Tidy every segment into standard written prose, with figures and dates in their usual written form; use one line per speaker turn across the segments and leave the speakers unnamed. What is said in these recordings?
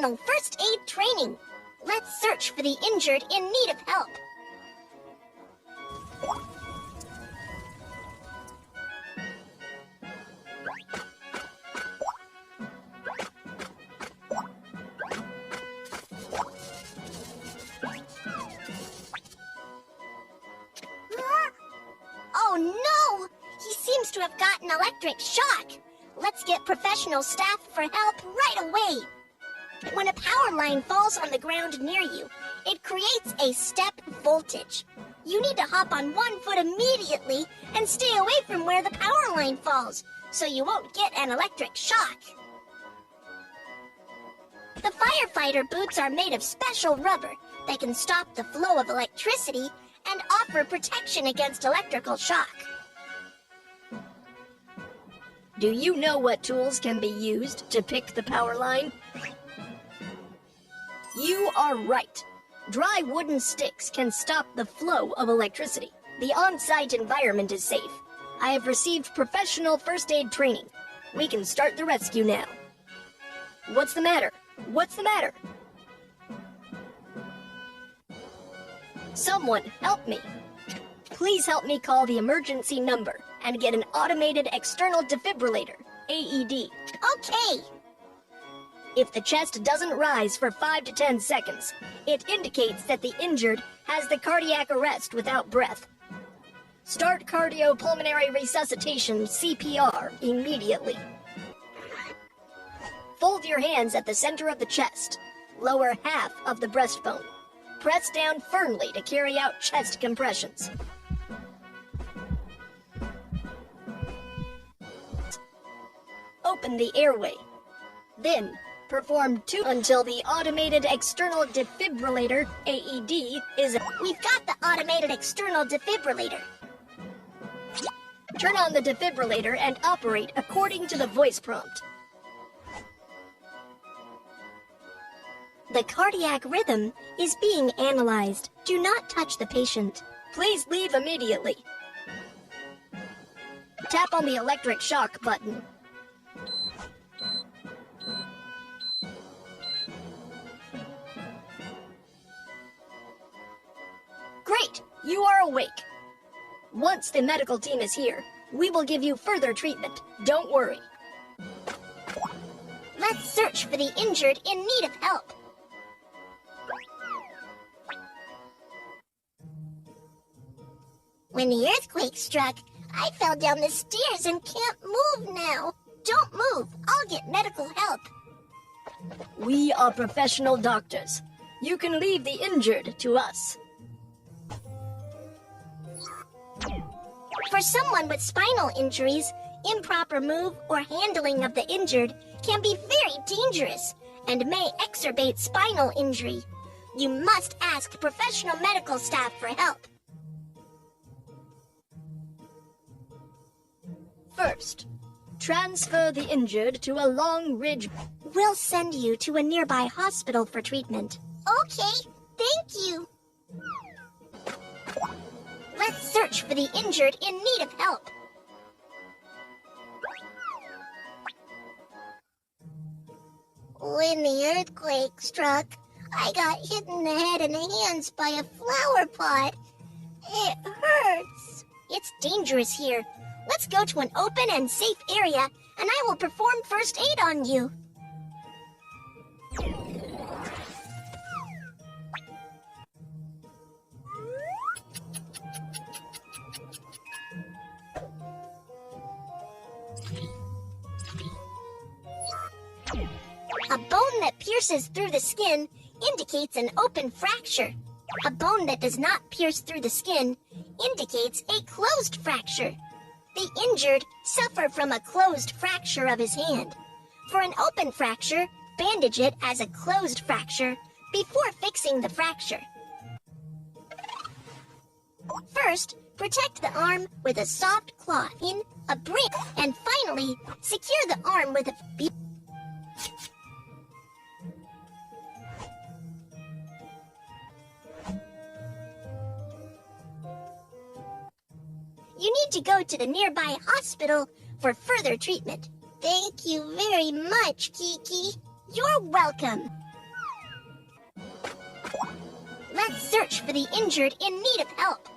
professional first aid training. Let's search for the injured in need of help. Oh no! He seems to have gotten electric shock. Let's get professional staff for help right away. When a power line falls on the ground near you, it creates a step voltage. You need to hop on one foot immediately and stay away from where the power line falls, so you won't get an electric shock. The firefighter boots are made of special rubber that can stop the flow of electricity and offer protection against electrical shock.
Do you know what tools can be used to pick the power line? You are right. Dry wooden sticks can stop the flow of electricity. The on-site environment is safe. I have received professional first aid training. We can start the rescue now. What's the matter? What's the matter? Someone help me. Please help me call the emergency number and get an automated external defibrillator, AED.
Okay.
If the chest doesn't rise for 5 to 10 seconds, it indicates that the injured has the cardiac arrest without breath. Start cardiopulmonary resuscitation, CPR, immediately. Fold your hands at the center of the chest. Lower half of the breastbone. Press down firmly to carry out chest compressions. Open the airway. Then, perform 2 until the automated external defibrillator, AED, is...
We've got the automated external defibrillator.
Turn on the defibrillator and operate according to the voice prompt.
The cardiac rhythm is being analyzed. Do not touch the patient.
Please leave immediately. Tap on the electric shock button. Great! You are awake. Once the medical team is here, we will give you further treatment. Don't worry.
Let's search for the injured in need of help. When the earthquake struck, I fell down the stairs and can't move now. Don't move. I'll get medical help.
We are professional doctors. You can leave the injured to us.
For someone with spinal injuries, improper move or handling of the injured can be very dangerous and may exacerbate spinal injury. You must ask professional medical staff for help.
First, transfer the injured to a long ridge.
We'll send you to a nearby hospital for treatment. Okay, thank you. Let's search for the injured in need of help. When the earthquake struck, I got hit in the head and hands by a flower pot. It hurts. It's dangerous here. Let's go to an open and safe area, and I will perform first aid on you. A bone that pierces through the skin indicates an open fracture. A bone that does not pierce through the skin indicates a closed fracture. The injured suffer from a closed fracture of his hand. For an open fracture, bandage it as a closed fracture before fixing the fracture. First, protect the arm with a soft cloth in a brick, and finally, secure the arm with a You need to go to the nearby hospital for further treatment. Thank you very much, Kiki. You're welcome. Let's search for the injured in need of help.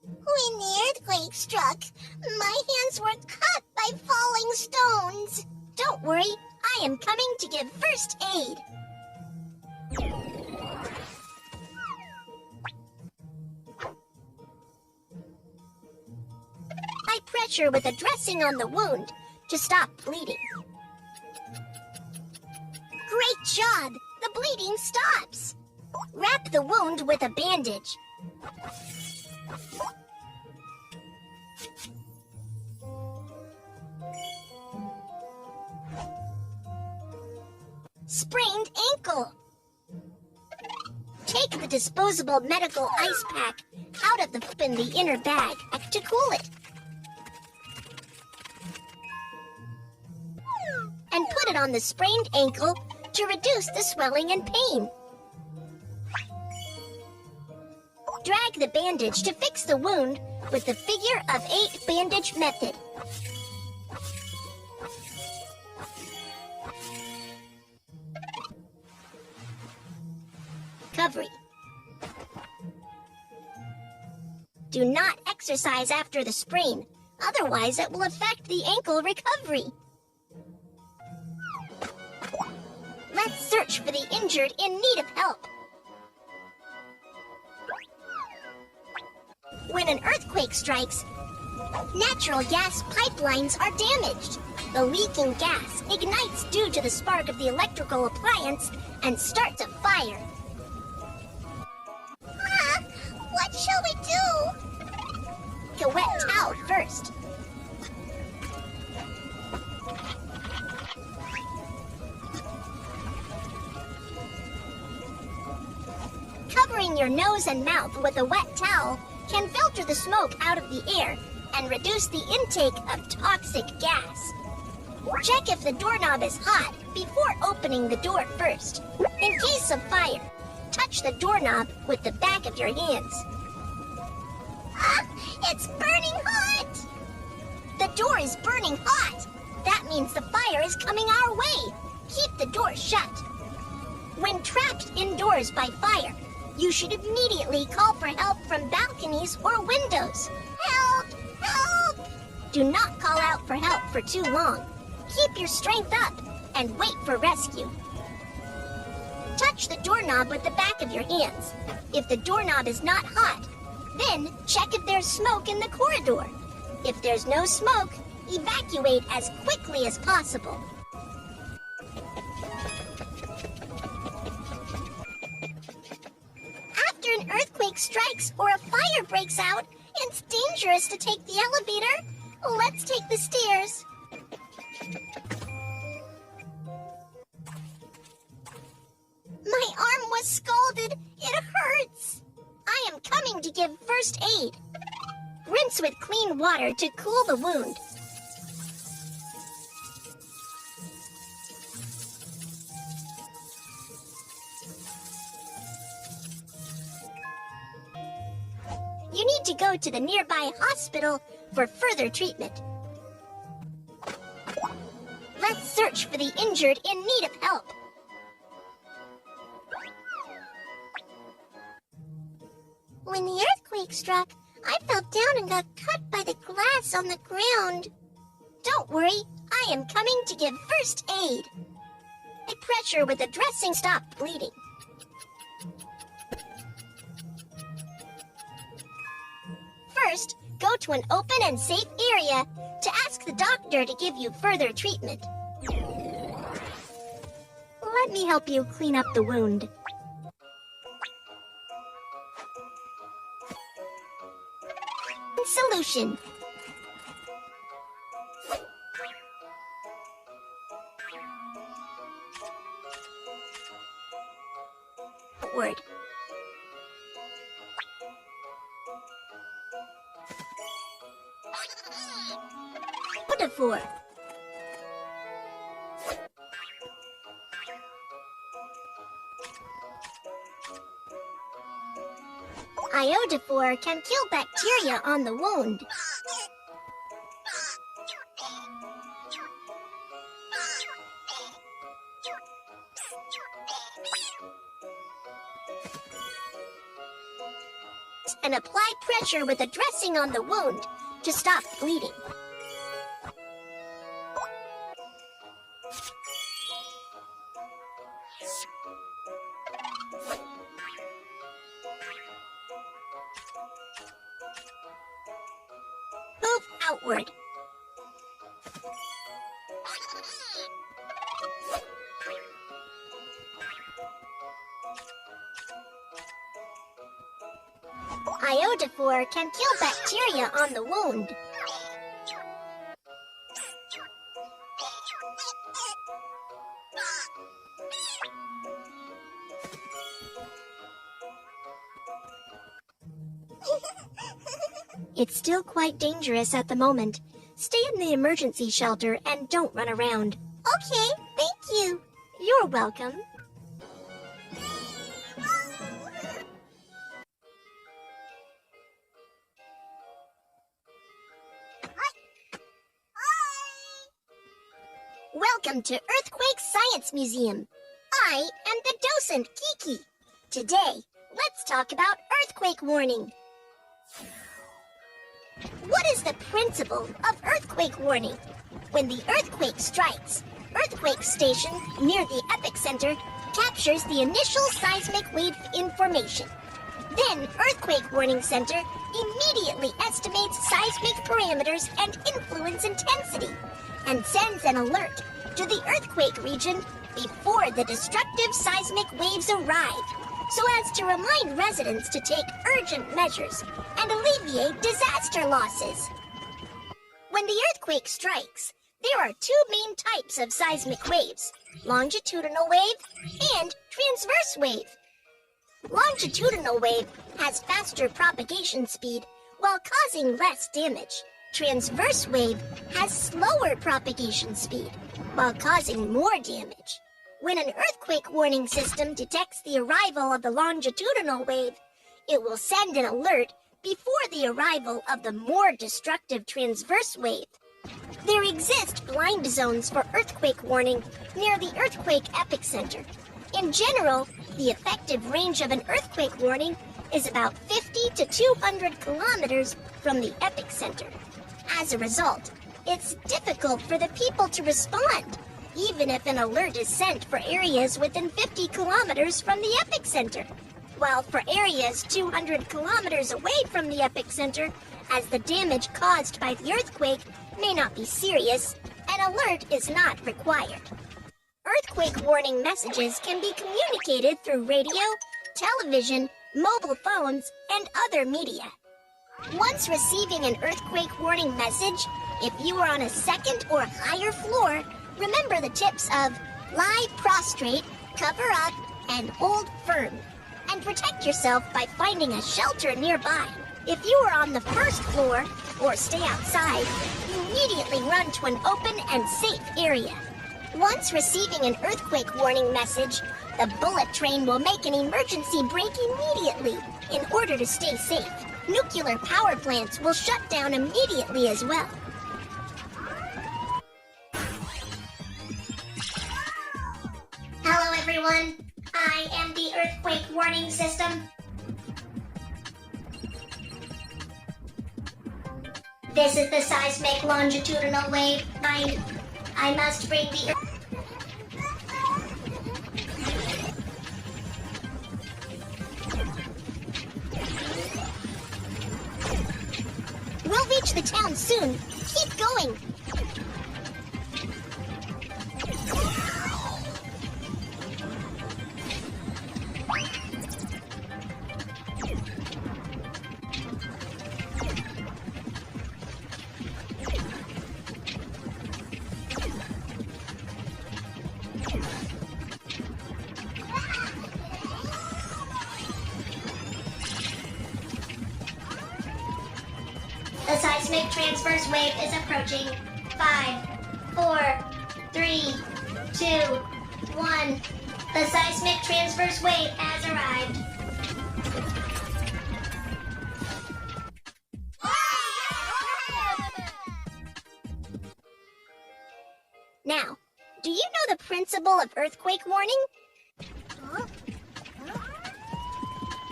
When the earthquake struck, my hands were cut by falling stones. Don't worry, I am coming to give first aid. I pressure with a dressing on the wound to stop bleeding. Great job! The bleeding stops. Wrap the wound with a bandage. Sprained ankle. Take the disposable medical ice pack out of the inner bag to cool it. And put it on the sprained ankle to reduce the swelling and pain. Drag the bandage to fix the wound with the figure of 8 bandage method. Recovery. Do not exercise after the sprain, otherwise it will affect the ankle recovery. Let's search for the injured in need of help. When an earthquake strikes, natural gas pipelines are damaged. The leaking gas ignites due to the spark of the electrical appliance and starts a fire. What shall we do? Take a wet towel first. Covering your nose and mouth with a wet towel can filter the smoke out of the air and reduce the intake of toxic gas. Check if the doorknob is hot before opening the door first. In case of fire, touch the doorknob with the back of your hands. It's burning hot! The door is burning hot. That means the fire is coming our way. Keep the door shut. When trapped indoors by fire, you should immediately call for help from balconies or windows. Help! Help! Do not call out for help for too long. Keep your strength up and wait for rescue. Touch the doorknob with the back of your hands. If the doorknob is not hot, then check if there's smoke in the corridor. If there's no smoke, evacuate as quickly as possible. After an earthquake strikes or a fire breaks out, it's dangerous to take the elevator. Let's take the stairs. My arm was scalded. It hurts. I am coming to give first aid. Rinse with clean water to cool the wound. You need to go to the nearby hospital for further treatment. Let's search for the injured in need of help. When the earthquake struck, I fell down and got cut by the glass on the ground. Don't worry, I am coming to give first aid. I pressure with a dressing to stop bleeding. First, go to an open and safe area to ask the doctor to give you further treatment. Let me help you clean up the wound. Solution. Word. Metaphor. Iodophor can kill bacteria on the wound. and apply pressure with a dressing on the wound to stop bleeding. Move outward. Iodophore can kill bacteria on the wound. It's still quite dangerous at the moment. Stay in the emergency shelter and don't run around. Okay, thank you. You're welcome. Welcome to Earthquake Science Museum. I am the docent, Kiki. Today, let's talk about earthquake warning. What is the principle of earthquake warning? When the earthquake strikes, earthquake station near the epicenter captures the initial seismic wave information. Then earthquake warning center immediately estimates seismic parameters and influence intensity and sends an alert to the earthquake region before the destructive seismic waves arrive, so as to remind residents to take urgent measures and alleviate disaster losses. When the earthquake strikes, there are two main types of seismic waves: longitudinal wave and transverse wave. Longitudinal wave has faster propagation speed while causing less damage. Transverse wave has slower propagation speed while causing more damage. When an earthquake warning system detects the arrival of the longitudinal wave, it will send an alert before the arrival of the more destructive transverse wave. There exist blind zones for earthquake warning near the earthquake epicenter. In general, the effective range of an earthquake warning is about 50 to 200 kilometers from the epicenter. As a result, it's difficult for the people to respond, even if an alert is sent for areas within 50 kilometers from the epicenter. While for areas 200 kilometers away from the epicenter, as the damage caused by the earthquake may not be serious, an alert is not required. Earthquake warning messages can be communicated through radio, television, mobile phones, and other media. Once receiving an earthquake warning message, if you are on a second or higher floor, remember the tips of lie prostrate, cover up, and hold firm. And protect yourself by finding a shelter nearby. If you are on the first floor or stay outside, immediately run to an open and safe area. Once receiving an earthquake warning message, the bullet train will make an emergency break immediately in order to stay safe. Nuclear power plants will shut down immediately as well. Hello everyone, I am the earthquake warning system. This is the seismic longitudinal wave. I must bring the We'll reach the town soon. Keep going. The seismic transverse wave is approaching. 5, 4, 3, 2, 1. The seismic transverse wave has arrived. Now, do you know the principle of earthquake warning?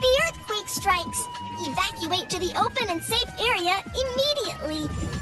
The earthquake strikes. Evacuate evacuate to the open and safe area immediately.